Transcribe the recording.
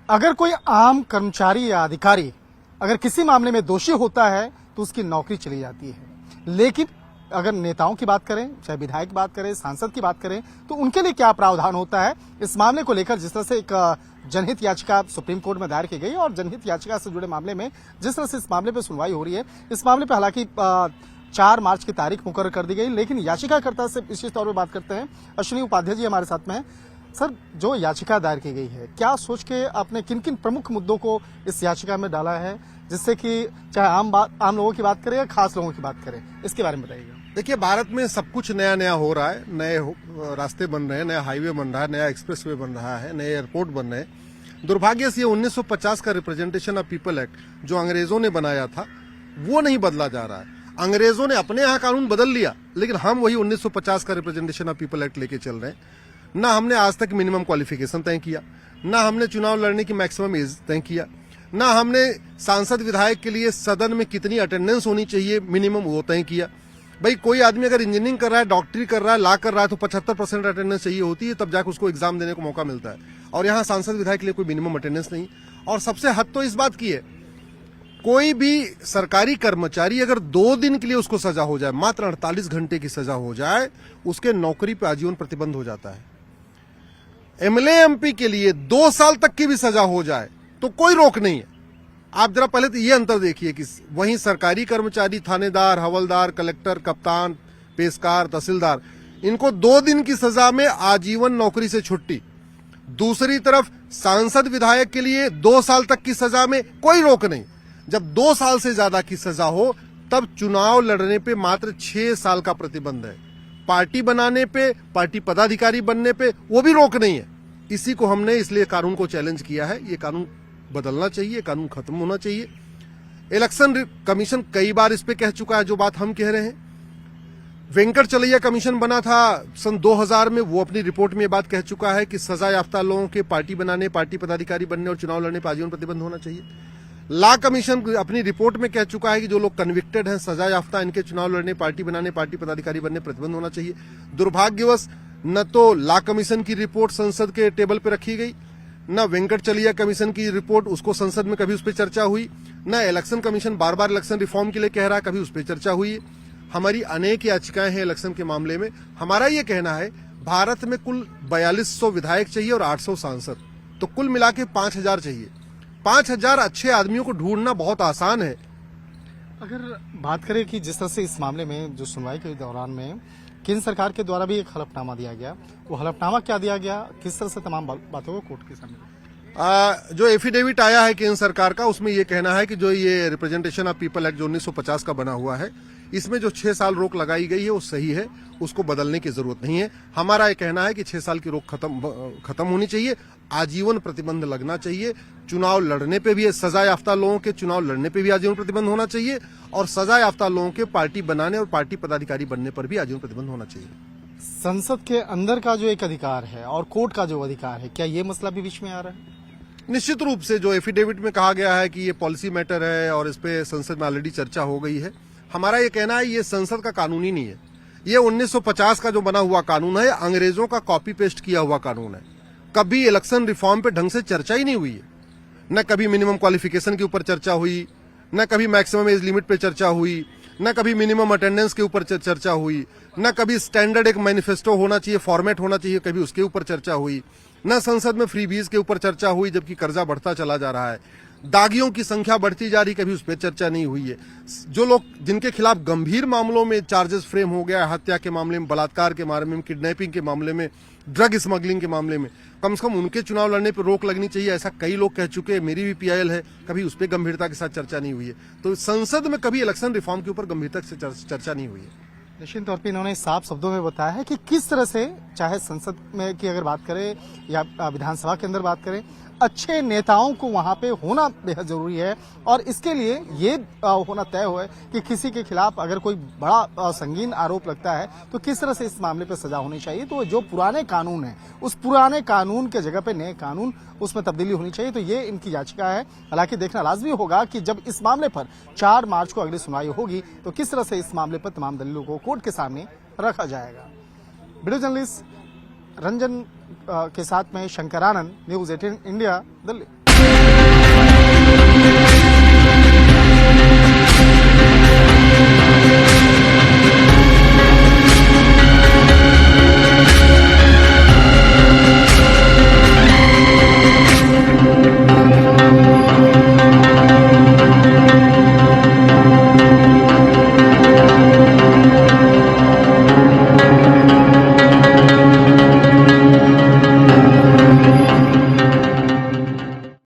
अगर कोई आम कर्मचारी या अधिकारी अगर किसी मामले में दोषी होता है तो उसकी नौकरी चली जाती है, लेकिन अगर नेताओं की बात करें, चाहे विधायक की बात करें, सांसद की बात करें, तो उनके लिए क्या प्रावधान होता है। इस मामले को लेकर जिस तरह से एक जनहित याचिका सुप्रीम कोर्ट में दायर की गई और जनहित याचिका से जुड़े मामले में जिस तरह से इस मामले पर सुनवाई हो रही है, इस मामले पर हालांकि 4 मार्च की तारीख मुकर्रर कर दी गई, लेकिन याचिकाकर्ता से विशेष तौर पर बात करते हैं। अश्विनी उपाध्याय जी हमारे साथ में हैं। सर, जो याचिका दायर की गई है, क्या सोच के आपने किन किन प्रमुख मुद्दों को इस याचिका में डाला है, जिससे कि चाहे आम लोगों की बात करें या खास लोगों की बात करें, इसके बारे में बताइएगा। देखिए, भारत में सब कुछ नया नया हो रहा है। नए रास्ते बन रहे हैं, नया हाईवे बन रहा है, नया एक्सप्रेसवे बन रहा है, नए एयरपोर्ट बन रहे हैं। दुर्भाग्य से ये 1950 का रिप्रेजेंटेशन ऑफ पीपल एक्ट जो अंग्रेजों ने बनाया था वो नहीं बदला जा रहा है। अंग्रेजों ने अपने यहाँ कानून बदल लिया, लेकिन हम वही 1950 का रिप्रेजेंटेशन ऑफ पीपल एक्ट लेके चल रहे हैं। ना हमने आज तक मिनिमम क्वालिफिकेशन तय किया, ना हमने चुनाव लड़ने की मैक्सिमम एज तय किया, ना हमने सांसद विधायक के लिए सदन में कितनी अटेंडेंस होनी चाहिए मिनिमम वो तय किया। भाई, कोई आदमी अगर इंजीनियरिंग कर रहा है, डॉक्टरी कर रहा है, लॉ कर रहा है, तो 75% अटेंडेंस चाहिए होती है, तब जाकर उसको एग्जाम देने को मौका मिलता है। और यहाँ सांसद विधायक के लिए कोई मिनिमम अटेंडेंस नहीं। और सबसे हद तो इस बात की है, कोई भी सरकारी कर्मचारी अगर 2 दिन के लिए उसको सजा हो जाए, मात्र 48 घंटे की सजा हो जाए, उसके नौकरी पर आजीवन प्रतिबंध हो जाता है। एमएलए एमपी के लिए 2 साल तक की भी सजा हो जाए तो कोई रोक नहीं है। आप जरा पहले तो ये अंतर देखिए कि वहीं सरकारी कर्मचारी, थानेदार, हवलदार, कलेक्टर, कप्तान, पेशकार, तहसीलदार, इनको 2 दिन की सजा में आजीवन नौकरी से छुट्टी। दूसरी तरफ सांसद विधायक के लिए 2 साल तक की सजा में कोई रोक नहीं। जब 2 साल से ज्यादा की सजा हो तब चुनाव लड़ने पे मात्र 6 साल का प्रतिबंध है। पार्टी बनाने पे, पार्टी पदाधिकारी बनने पे वो भी रोक नहीं है। इसी को हमने इसलिए कानून को चैलेंज किया है। ये कानून बदलना चाहिए, कानून खत्म होना चाहिए। इलेक्शन कमीशन कई बार इस पे कह चुका है जो बात हम कह रहे हैं। वेंकटचलैया कमीशन बना था सन 2000 में, वो अपनी रिपोर्ट में ये बात कह चुका है कि सजा याफ्ता लोगों के पार्टी बनाने, पार्टी पदाधिकारी बनने और चुनाव लड़ने पर आजीवन प्रतिबंध होना चाहिए। लॉ कमीशन अपनी रिपोर्ट में कह चुका है कि जो लोग कन्विक्टेड हैं, सजा याफ्ता, इनके चुनाव लड़ने, पार्टी बनाने, पार्टी पदाधिकारी बनने प्रतिबंध होना चाहिए। दुर्भाग्यवश न तो लॉ कमीशन की रिपोर्ट संसद के टेबल पर रखी गई, न वेंकटचलैया कमीशन की रिपोर्ट, उसको संसद में कभी उस पर चर्चा हुई, न इलेक्शन कमीशन बार बार इलेक्शन रिफॉर्म के लिए कह रहा है, कभी उस पर चर्चा हुई। हमारी अनेक याचिकाएं हैं इलेक्शन के मामले में। हमारा ये कहना है, भारत में कुल 4200 विधायक चाहिए और 800 सांसद, तो कुल मिला के 5000 चाहिए। 5000 अच्छे आदमियों को ढूंढना बहुत आसान है। अगर बात करें कि जिस तरह से इस मामले में जो सुनवाई के दौरान में केंद्र सरकार के द्वारा भी एक हलफनामा दिया गया, वो हलफनामा क्या दिया गया, किस तरह से तमाम बातों को कोर्ट के सामने जो एफिडेविट आया है केंद्र सरकार का, उसमें ये कहना है कि जो ये रिप्रेजेंटेशन ऑफ पीपल एक्ट जो 1950 का बना हुआ है, इसमें जो 6 साल रोक लगाई गई है वो सही है, उसको बदलने की जरूरत नहीं है। हमारा ये कहना है कि 6 साल की रोक खत्म होनी चाहिए, आजीवन प्रतिबंध लगना चाहिए। चुनाव लड़ने पे भी, सजा याफ्ता लोगों के चुनाव लड़ने पे भी आजीवन प्रतिबंध होना चाहिए, और सजा याफ्ता लोगों के पार्टी बनाने और पार्टी पदाधिकारी बनने पर भी आजीवन प्रतिबंध होना चाहिए। संसद के अंदर का जो एक अधिकार है और कोर्ट का जो अधिकार है, क्या ये मसला भी बीच में आ रहा है? निश्चित रूप से जो एफिडेविट में कहा गया है कि ये पॉलिसी मैटर है और इस पे संसद में ऑलरेडी चर्चा हो गई है, हमारा ये कहना है ये संसद का कानून ही नहीं है। ये 1950 का जो बना हुआ कानून है, अंग्रेजों का कॉपी पेस्ट किया हुआ कानून है। कभी इलेक्शन रिफॉर्म पे ढंग से चर्चा ही नहीं हुई है। न कभी मिनिमम क्वालिफिकेशन के ऊपर चर्चा हुई, न कभी मैक्सिमम एज लिमिट पे चर्चा हुई, न कभी मिनिमम अटेंडेंस के ऊपर चर्चा हुई, न कभी स्टैंडर्ड एक मैनिफेस्टो होना चाहिए, फॉर्मेट होना चाहिए, कभी उसके ऊपर चर्चा हुई, न संसद में फ्रीबीज के ऊपर चर्चा हुई, जबकि कर्जा बढ़ता चला जा रहा है, दागियों की संख्या बढ़ती जा रही, कभी उस पर चर्चा नहीं हुई है। जो लोग जिनके खिलाफ गंभीर मामलों में चार्जेस फ्रेम हो गया, हत्या के मामले में, बलात्कार के मामले में, किडनैपिंग के मामले में, ड्रग स्मगलिंग के मामले में, कम से कम उनके चुनाव लड़ने पर रोक लगनी चाहिए, ऐसा कई लोग कह चुके हैं। मेरी भी पीआईएल है, कभी उस पर गंभीरता के साथ चर्चा नहीं हुई है। तो संसद में कभी इलेक्शन रिफॉर्म के ऊपर गंभीरता से चर्चा नहीं हुई है। निश्चित तौर पर इन्होंने साफ शब्दों में बताया है कि किस तरह से, चाहे संसद में की अगर बात करें या विधानसभा के अंदर बात करें, अच्छे नेताओं को वहां पे होना बेहद जरूरी है। और इसके लिए ये होना तय हुआ है कि किसी के खिलाफ अगर कोई बड़ा संगीन आरोप लगता है तो किस तरह से इस मामले पे सजा होनी चाहिए। तो जो पुराने कानून है, उस पुराने कानून के जगह पे नए कानून, उसमें तब्दीली होनी चाहिए। तो ये इनकी याचिका है। हालांकि देखना लाजमी होगा कि जब इस मामले पर 4 मार्च को अगली सुनवाई होगी तो किस तरह से इस मामले पर तमाम दलीलों को कोर्ट के सामने रखा जाएगा। वीडियो जर्नलिस्ट रंजन के साथ में शंकरानंद, न्यूज़ 18 इंडिया, दिल्ली। है।